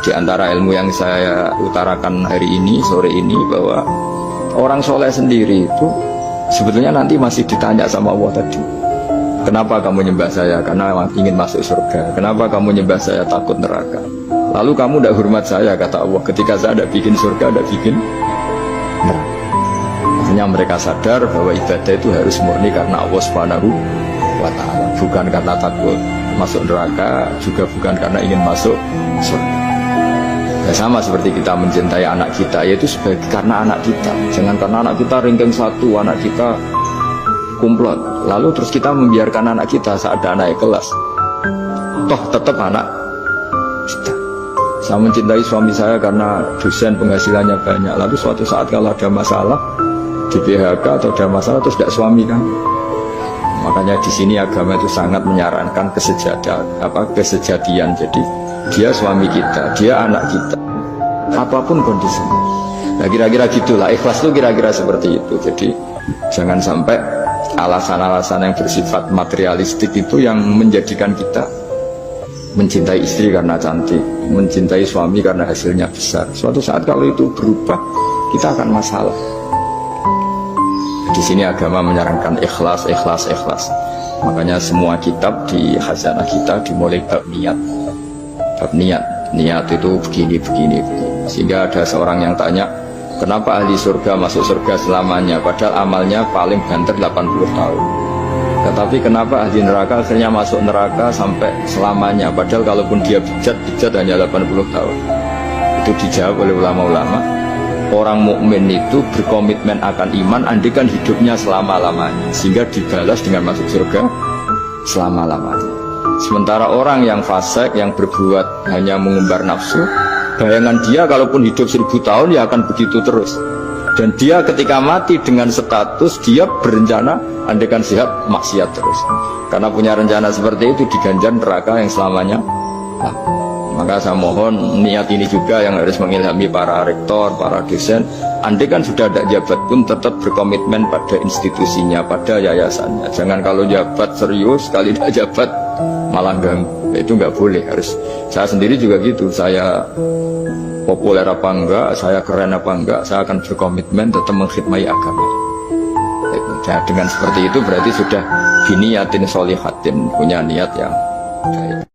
di antara ilmu yang saya utarakan hari ini, sore ini, bahwa orang soleh sendiri itu sebetulnya nanti masih ditanya sama Allah tadi. Kenapa kamu nyembah saya? Karena ingin masuk surga. Kenapa kamu nyembah saya? Takut neraka. Lalu kamu tidak hormat saya, kata Allah, ketika saya tidak bikin surga, tidak bikin neraka. Artinya mereka sadar bahwa ibadah itu harus murni karena Allah Subhanahu wa ta'ala, bukan karena takut masuk neraka, juga bukan karena ingin masuk surga. Ya, sama seperti kita mencintai anak kita, yaitu sebagai karena anak kita. Jangan karena anak kita ranking 1, anak kita kumplot, lalu terus kita membiarkan anak kita saat ada naik kelas. Toh tetap anak kita. Saya mencintai suami saya karena dosen penghasilannya banyak, lalu suatu saat kalau ada masalah di PHK atau ada masalah terus tidak suami kan. Makanya di sini agama itu sangat menyarankan kesejatian. Jadi dia suami kita, dia anak kita, apapun kondisinya. Nah kira-kira gitulah, ikhlas itu kira-kira seperti itu. Jadi jangan sampai alasan-alasan yang bersifat materialistik itu yang menjadikan kita mencintai istri karena cantik, mencintai suami karena hasilnya besar. Suatu saat kalau itu berubah, kita akan masalah. Di sini agama menyarankan ikhlas. Makanya semua kitab di khazanah kita dimulai bab niat. Bab niat itu begini. Sehingga ada seorang yang tanya, kenapa ahli surga masuk surga selamanya, padahal amalnya paling banter 80 tahun. Tetapi kenapa ahli neraka akhirnya masuk neraka sampai selamanya, padahal kalaupun dia bejat hanya 80 tahun. Itu dijawab oleh ulama-ulama. Orang mukmin itu berkomitmen akan iman andikan hidupnya selama-lamanya, sehingga dibalas dengan masuk surga selama-lamanya. Sementara orang yang fasik, yang berbuat hanya mengumbar nafsu, bayangan dia kalaupun hidup 1000 tahun ya akan begitu terus. Dan dia ketika mati dengan status dia berencana andikan sehat maksiat terus. Karena punya rencana seperti itu diganjar neraka yang selamanya. Maka saya mohon niat ini juga yang harus mengilhami para rektor, para dosen. Andai kan sudah ada jabat pun tetap berkomitmen pada institusinya, pada yayasannya. Jangan kalau jabat serius, kali tidak jabat malah ganggu. Itu nggak boleh. Harus. Saya sendiri juga gitu. Saya populer apa enggak, saya keren apa enggak, saya akan berkomitmen tetap mengkhidmati agama. Nah, dengan seperti itu berarti sudah biniyatin sholihatin, punya niat yang baik.